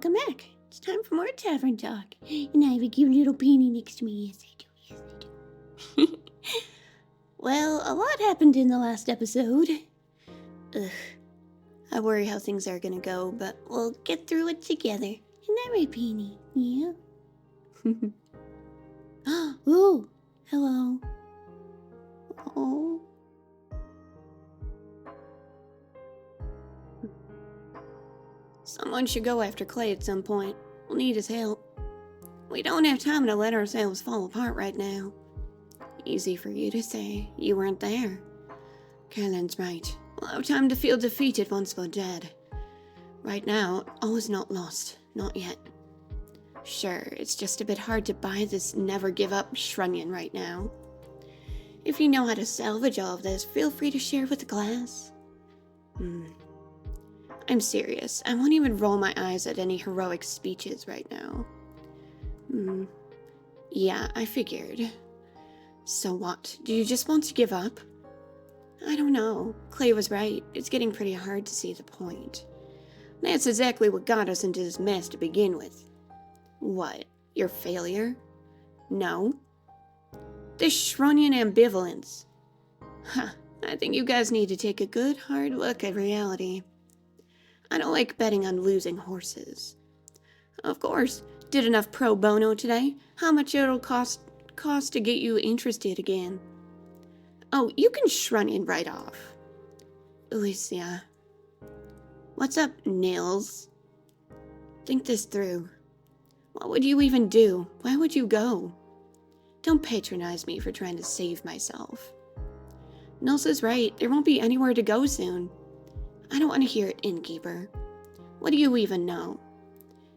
welcome back. It's time for more Tavern talk. And I have a cute little penny next to me. Yes, I do. Yes, I do. Well, a lot happened in the last episode. Ugh. I worry how things are gonna go, but we'll get through it together. Isn't that right, Penny? Yeah? Ooh, hello. Oh. Someone should go after Clay at some point. We'll need his help. We don't have time to let ourselves fall apart right now. Easy for you to say. You weren't there. Carolyn's right. We'll have time to feel defeated once we're dead. Right now, all is not lost. Not yet. Sure, it's just a bit hard to buy this never-give-up shrunion right now. If you know how to salvage all of this, feel free to share with the class. I'm serious. I won't even roll my eyes at any heroic speeches right now. Yeah, I figured. So what? Do you just want to give up? I don't know. Clay was right. It's getting pretty hard to see the point. That's exactly what got us into this mess to begin with. What? Your failure? No. This shrunion ambivalence. I think you guys need to take a good hard look at reality. I don't like betting on losing horses. Of course, did enough pro bono today. How much it'll cost to get you interested again? Oh, you can shrunion right off. Alicia. What's up, Nils? Think this through. What would you even do? Why would you go? Don't patronize me for trying to save myself. Nils is right. There won't be anywhere to go soon. I don't want to hear it, innkeeper. What do you even know?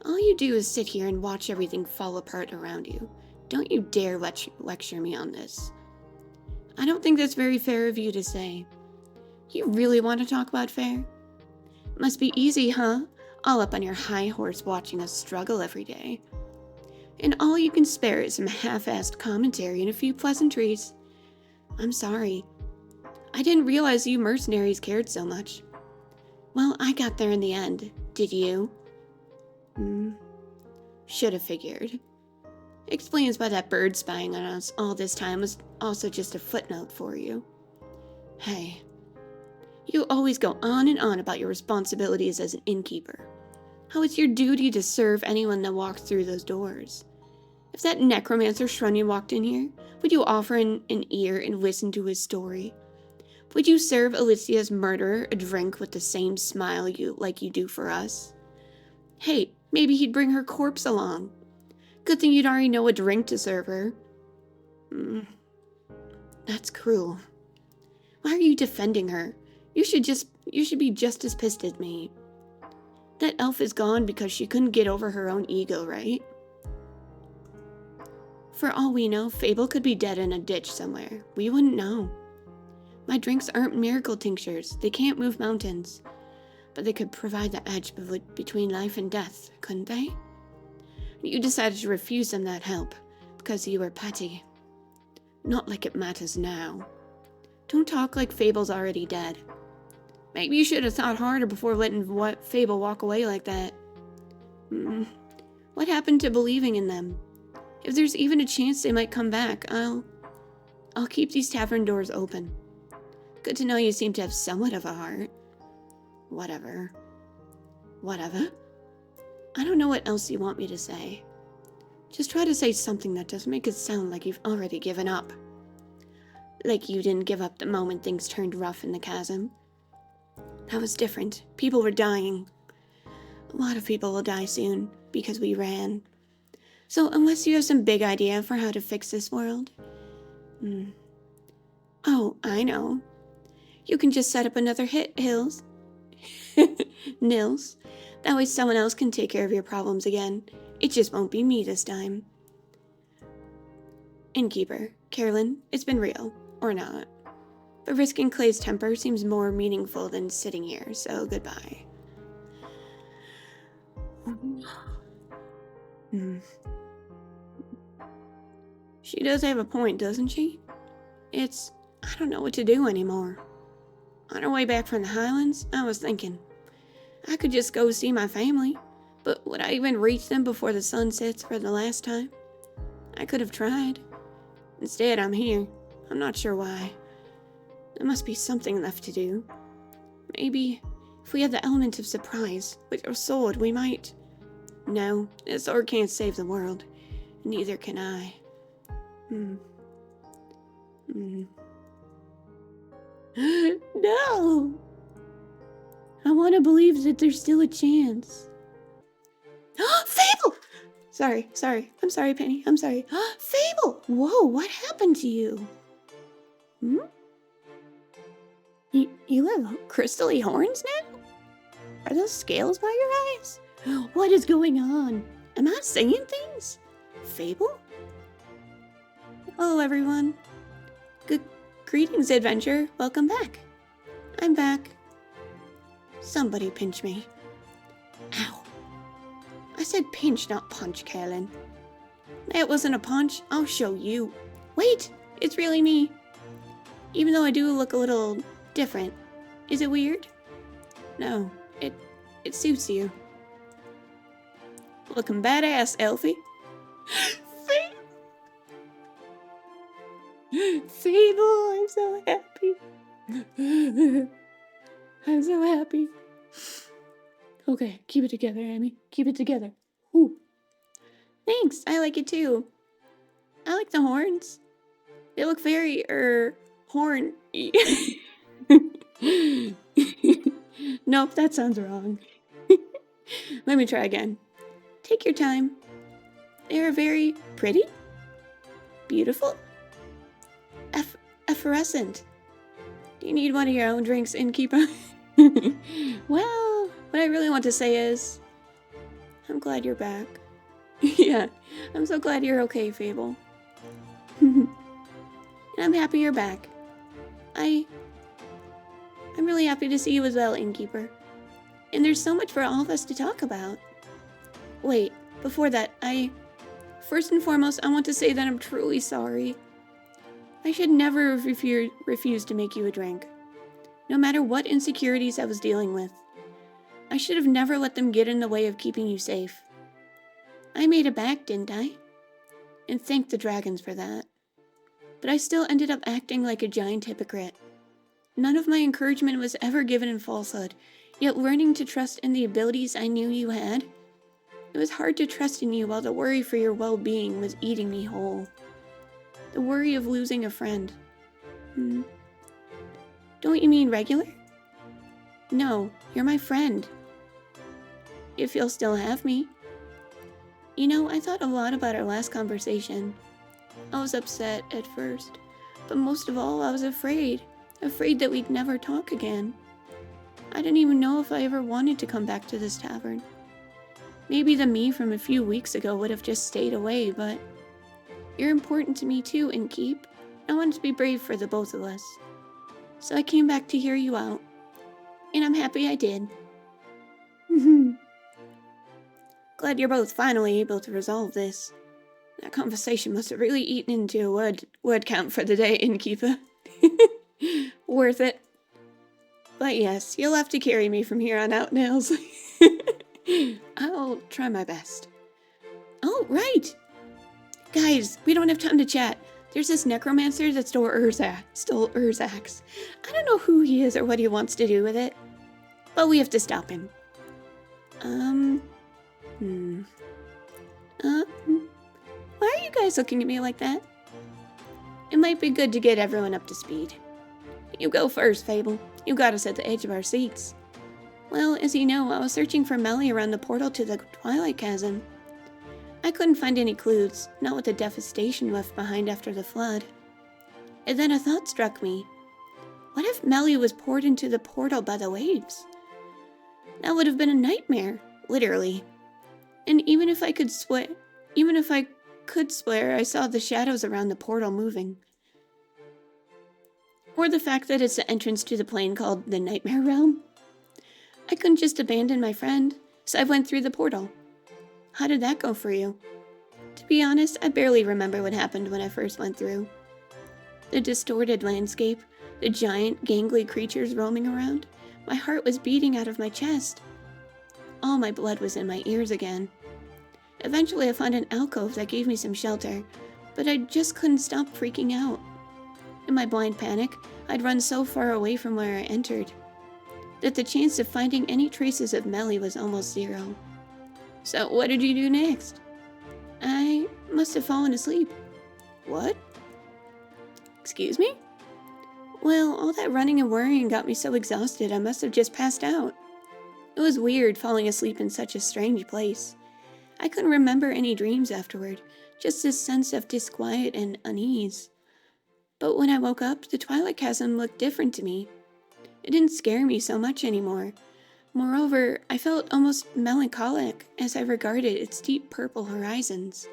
All you do is sit here and watch everything fall apart around you. Don't you dare lecture me on this. I don't think that's very fair of you to say. You really want to talk about fair? Must be easy, huh? All up on your high horse watching us struggle every day. And all you can spare is some half-assed commentary and a few pleasantries. I'm sorry. I didn't realize you mercenaries cared so much. Well, I got there in the end. Did you? Should have figured. Explains why that bird spying on us all this time was also just a footnote for you. Hey, you always go on and on about your responsibilities as an innkeeper. How it's your duty to serve anyone that walks through those doors. If that necromancer Shrunion walked in here, would you offer an ear and listen to his story? Would you serve Alicia's murderer a drink with the same smile like you do for us? Hey, maybe he'd bring her corpse along. Good thing you'd already know a drink to serve her. That's cruel. Why are you defending her? You should be just as pissed as me. That elf is gone because she couldn't get over her own ego, right? For all we know, Fable could be dead in a ditch somewhere. We wouldn't know. My drinks aren't miracle tinctures. They can't move mountains. But they could provide the edge between life and death, couldn't they? You decided to refuse them that help because you were petty. Not like it matters now. Don't talk like Fable's already dead. Maybe you should have thought harder before letting Fable walk away like that. What happened to believing in them? If there's even a chance they might come back, I'll keep these tavern doors open. Good to know you seem to have somewhat of a heart. Whatever. I don't know what else you want me to say. Just try to say something that doesn't make it sound like you've already given up. Like you didn't give up the moment things turned rough in the chasm. That was different. People were dying. A lot of people will die soon because we ran. So unless you have some big idea for how to fix this world. Oh, I know. You can just set up another Nils. That way someone else can take care of your problems again. It just won't be me this time. Innkeeper, Carolyn, it's been real. Or not. But risking Clay's temper seems more meaningful than sitting here, so goodbye. She does have a point, doesn't she? I don't know what to do anymore. On our way back from the Highlands, I was thinking, I could just go see my family. But would I even reach them before the sun sets for the last time? I could have tried. Instead, I'm here. I'm not sure why. There must be something left to do. Maybe if we had the element of surprise with your sword, we might... No, a sword can't save the world. Neither can I. No! I want to believe that there's still a chance. Fable! Sorry. I'm sorry, Penny. I'm sorry. Fable! Whoa, what happened to you? You have crystally horns now? Are those scales by your eyes? What is going on? Am I saying things? Fable? Hello, everyone. Greetings, adventure. Welcome back. I'm back. Somebody pinch me. Ow. I said pinch, not punch, Kalen. That wasn't a punch. I'll show you. Wait, it's really me. Even though I do look a little different. Is it weird? No, it suits you. Looking badass, Elfie. Fable, I'm so happy. I'm so happy. Okay, keep it together, Amy. Keep it together. Ooh. Thanks, I like it too. I like the horns. They look very, horn. Nope, that sounds wrong. Let me try again. Take your time. They are very pretty, beautiful, effervescent. Do you need one of your own drinks, innkeeper? Well, what I really want to say is, I'm glad you're back. Yeah, I'm so glad you're okay, Fable. And I'm happy you're back. I'm really happy to see you as well, innkeeper. And there's so much for all of us to talk about. Wait, before that, first and foremost, I want to say that I'm truly sorry. I should never have refused to make you a drink. No matter what insecurities I was dealing with. I should have never let them get in the way of keeping you safe. I made a pact, didn't I? And thank the dragons for that. But I still ended up acting like a giant hypocrite. None of my encouragement was ever given in falsehood, yet learning to trust in the abilities I knew you had. It was hard to trust in you while the worry for your well-being was eating me whole. The worry of losing a friend. Don't you mean regular? No, you're my friend. If you'll still have me. You know, I thought a lot about our last conversation. I was upset at first, but most of all, I was afraid that we'd never talk again. I didn't even know if I ever wanted to come back to this tavern. Maybe the me from a few weeks ago would have just stayed away, but you're important to me too, Innkeep. I wanted to be brave for the both of us. So I came back to hear you out. And I'm happy I did. Glad you're both finally able to resolve this. That conversation must have really eaten into your word count for the day, Innkeeper. Worth it. But yes, you'll have to carry me from here on out, Nails. I'll try my best. Oh, right! Guys, we don't have time to chat. There's this necromancer that stole Ur's axe. I don't know who he is or what he wants to do with it. But we have to stop him. Why are you guys looking at me like that? It might be good to get everyone up to speed. You go first, Fable. You got us at the edge of our seats. Well, as you know, I was searching for Melly around the portal to the Twilight Chasm. I couldn't find any clues, not with the devastation left behind after the flood. And then a thought struck me. What if Melly was poured into the portal by the waves? That would have been a nightmare, literally. And even if I could swear I saw the shadows around the portal moving. Or the fact that it's the entrance to the plane called the Nightmare Realm. I couldn't just abandon my friend, so I went through the portal. How did that go for you? To be honest, I barely remember what happened when I first went through. The distorted landscape, the giant, gangly creatures roaming around. My heart was beating out of my chest. all my blood was in my ears again. Eventually, I found an alcove that gave me some shelter, but I just couldn't stop freaking out. In my blind panic, I'd run so far away from where I entered that the chance of finding any traces of Melly was almost zero. So what did you do next? I must have fallen asleep. What? Excuse me? Well, all that running and worrying got me so exhausted I must have just passed out. It was weird falling asleep in such a strange place. I couldn't remember any dreams afterward, just this sense of disquiet and unease. But when I woke up, the Twilight Chasm looked different to me. It didn't scare me so much anymore. Moreover, I felt almost melancholic as I regarded its deep purple horizons.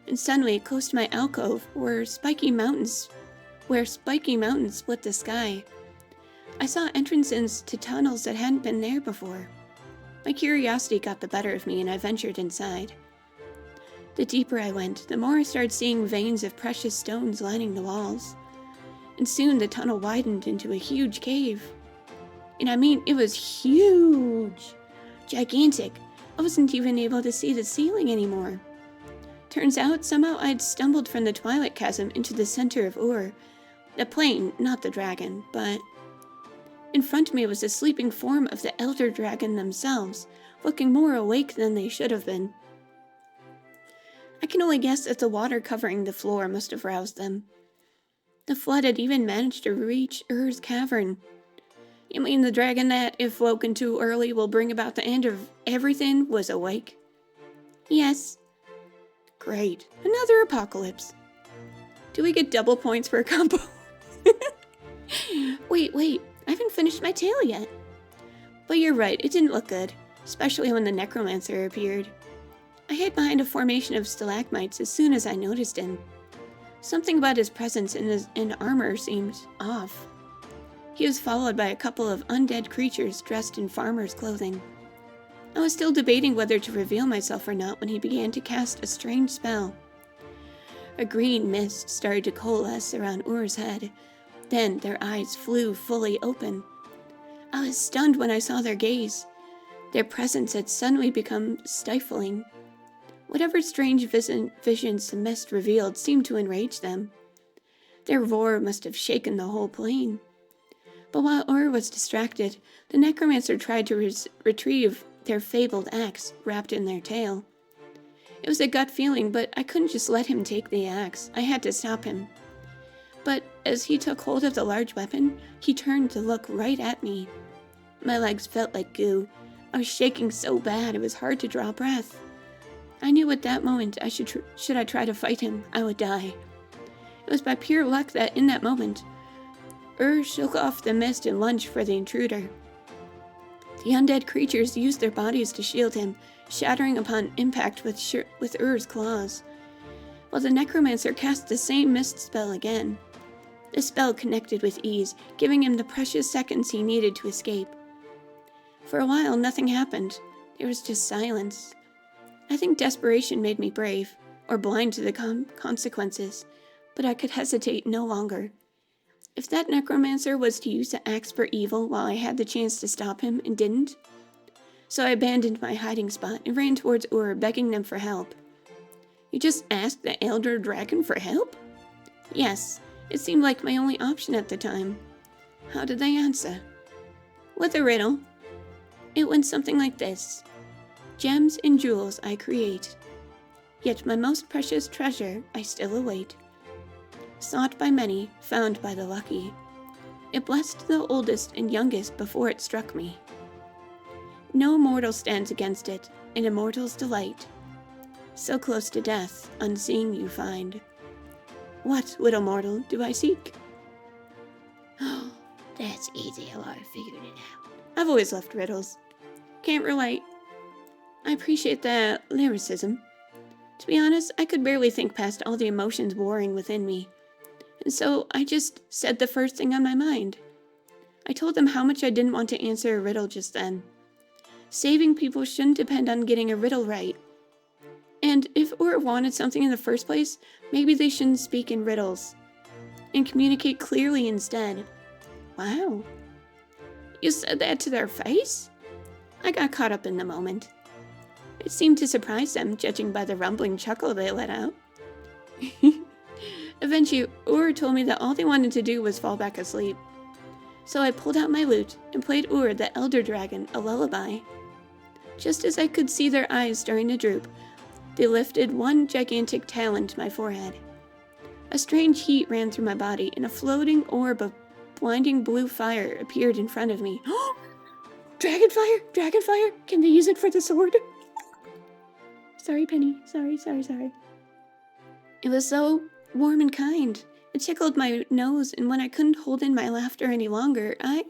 And suddenly, close to my alcove, were spiky mountains split the sky. I saw entrances to tunnels that hadn't been there before. My curiosity got the better of me and I ventured inside. The deeper I went, the more I started seeing veins of precious stones lining the walls. And soon the tunnel widened into a huge cave. And I mean, it was huge! Gigantic! I wasn't even able to see the ceiling anymore. Turns out, somehow I'd stumbled from the Twilight Chasm into the center of Ur. The plane, not the dragon, but... In front of me was the sleeping form of the Elder Dragon themselves, looking more awake than they should have been. I can only guess that the water covering the floor must have roused them. The flood had even managed to reach Ur's cavern. You mean the dragon that, if woken too early, will bring about the end of everything, was awake? Yes. Great. Another apocalypse. Do we get double points for a combo? Wait. I haven't finished my tale yet. But you're right, it didn't look good, especially when the necromancer appeared. I hid behind a formation of stalagmites as soon as I noticed him. Something about his presence in armor seemed off. He was followed by a couple of undead creatures dressed in farmer's clothing. I was still debating whether to reveal myself or not when he began to cast a strange spell. A green mist started to coalesce around Ur's head. Then their eyes flew fully open. I was stunned when I saw their gaze. Their presence had suddenly become stifling. Whatever strange visions the mist revealed seemed to enrage them. Their roar must have shaken the whole plane. But while Ur was distracted, the necromancer tried to retrieve their fabled axe wrapped in their tail. It was a gut feeling, but I couldn't just let him take the axe. I had to stop him. But as he took hold of the large weapon, he turned to look right at me. My legs felt like goo. I was shaking so bad it was hard to draw breath. I knew at that moment should I try to fight him, I would die. It was by pure luck that in that moment, Ur shook off the mist and lunged for the intruder. The undead creatures used their bodies to shield him, shattering upon impact with Ur's claws, while the necromancer cast the same mist spell again. The spell connected with ease, giving him the precious seconds he needed to escape. For a while, nothing happened. There was just silence. I think desperation made me brave, or blind to the consequences, but I could hesitate no longer. If that necromancer was to use the axe for evil while I had the chance to stop him and didn't, so I abandoned my hiding spot and ran towards Ur, begging them for help. You just asked the Elder Dragon for help? Yes, it seemed like my only option at the time. How did they answer? With a riddle. It went something like this. Gems and jewels I create, yet my most precious treasure I still await. Sought by many, found by the lucky. It blessed the oldest and youngest before it struck me. No mortal stands against it, an immortal's delight. So close to death, unseen you find. What, little mortal, do I seek? Oh, that's easy. I figured it out. I've always loved riddles. Can't relate. I appreciate the lyricism. To be honest, I could barely think past all the emotions warring within me. And so I just said the first thing on my mind. I told them how much I didn't want to answer a riddle just then. Saving people shouldn't depend on getting a riddle right. And if Ur wanted something in the first place, maybe they shouldn't speak in riddles. And communicate clearly instead. Wow. You said that to their face? I got caught up in the moment. It seemed to surprise them, judging by the rumbling chuckle they let out. Eventually, Ur told me that all they wanted to do was fall back asleep. So I pulled out my lute and played Ur the Elder Dragon a lullaby. Just as I could see their eyes starting to droop, they lifted one gigantic talon to my forehead. A strange heat ran through my body, and a floating orb of blinding blue fire appeared in front of me. Dragonfire! Dragonfire! Can they use it for the sword? Sorry, Penny. Sorry. It was so warm and kind. It tickled my nose, and when I couldn't hold in my laughter any longer, I,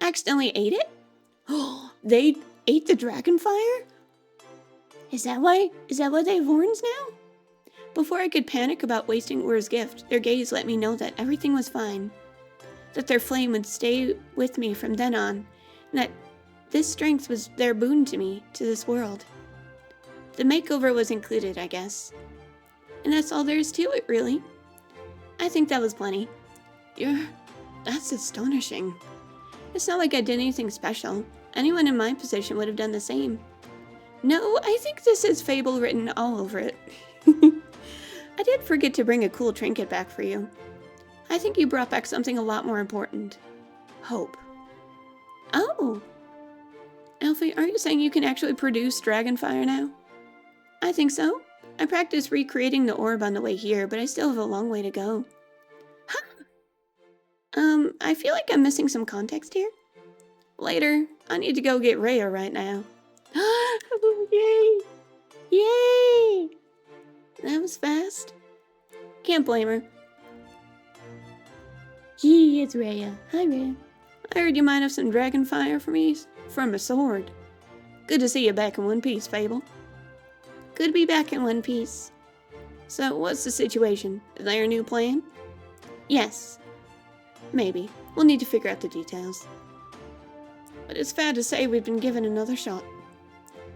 accidentally ate it? Oh, they ate the dragonfire? Is that why they have horns now? Before I could panic about wasting Ur's gift, their gaze let me know that everything was fine. That their flame would stay with me from then on, and that this strength was their boon to me, to this world. The makeover was included, I guess. And that's all there is to it, really. I think that was plenty. That's astonishing. It's not like I did anything special. Anyone in my position would have done the same. No, I think this is fable written all over it. I did forget to bring a cool trinket back for you. I think you brought back something a lot more important. Hope. Oh! Alfie, are you saying you can actually produce dragonfire now? I think so. I practiced recreating the orb on the way here, but I still have a long way to go. Huh. I feel like I'm missing some context here. Later. I need to go get Rhea right now. Yay! Yay! That was fast. Can't blame her. Gee, it's Rhea. Hi, Rhea. I heard you might have some dragonfire for me from a sword. Good to see you back in one piece, Fable. Good to be back in one piece. So, what's the situation? Is there a new plan? Yes. Maybe. We'll need to figure out the details. But it's fair to say we've been given another shot.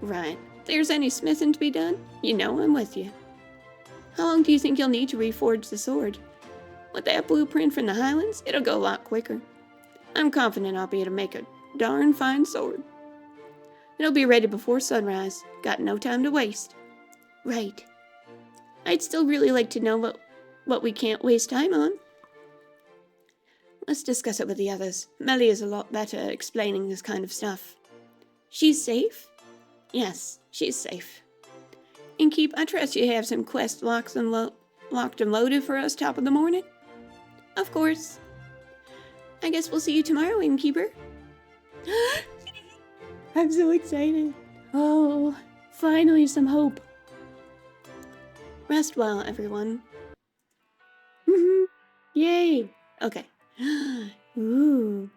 Right. If there's any smithing to be done, you know I'm with you. How long do you think you'll need to reforge the sword? With that blueprint from the Highlands, it'll go a lot quicker. I'm confident I'll be able to make a darn fine sword. It'll be ready before sunrise. Got no time to waste. Right. I'd still really like to know what we can't waste time on. Let's discuss it with the others. Melly is a lot better at explaining this kind of stuff. She's safe? Yes, she's safe. Innkeep, I trust you have some quest locked and loaded for us top of the morning? Of course. I guess we'll see you tomorrow, Innkeeper. I'm so excited. Oh, finally some hope. Rest well, everyone. Yay! Okay. Ooh.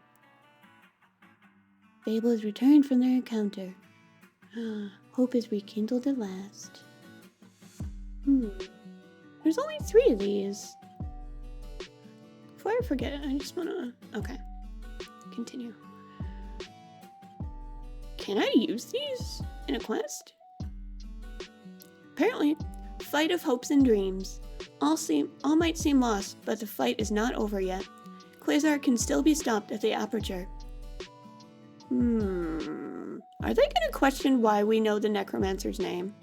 Fable has returned from their encounter. Hope is rekindled at last. There's only 3 of these. Before I forget, I just wanna... Okay. Continue. Can I use these in a quest? Apparently. Fight of hopes and dreams. All might seem lost, but the fight is not over yet. Quasar can still be stopped at the aperture. Are they gonna question why we know the necromancer's name?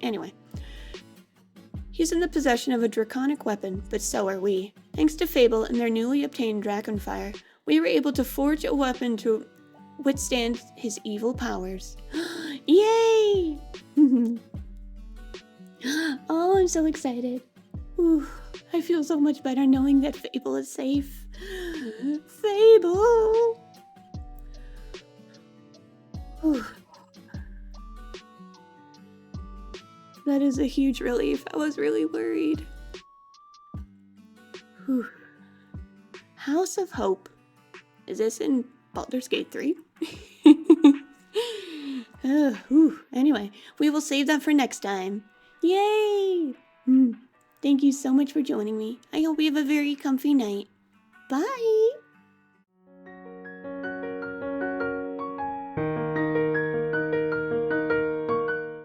Anyway. He's in the possession of a draconic weapon, but so are we. Thanks to Fable and their newly obtained dragonfire, we were able to forge a weapon to withstand his evil powers. Yay! Oh, I'm so excited. Ooh, I feel so much better knowing that Fable is safe. Fable! Ooh. That is a huge relief. I was really worried. Whew. House of Hope. Is this in Baldur's Gate 3? Anyway, we will save that for next time. Yay! Thank you so much for joining me. I hope you have a very comfy night. Bye!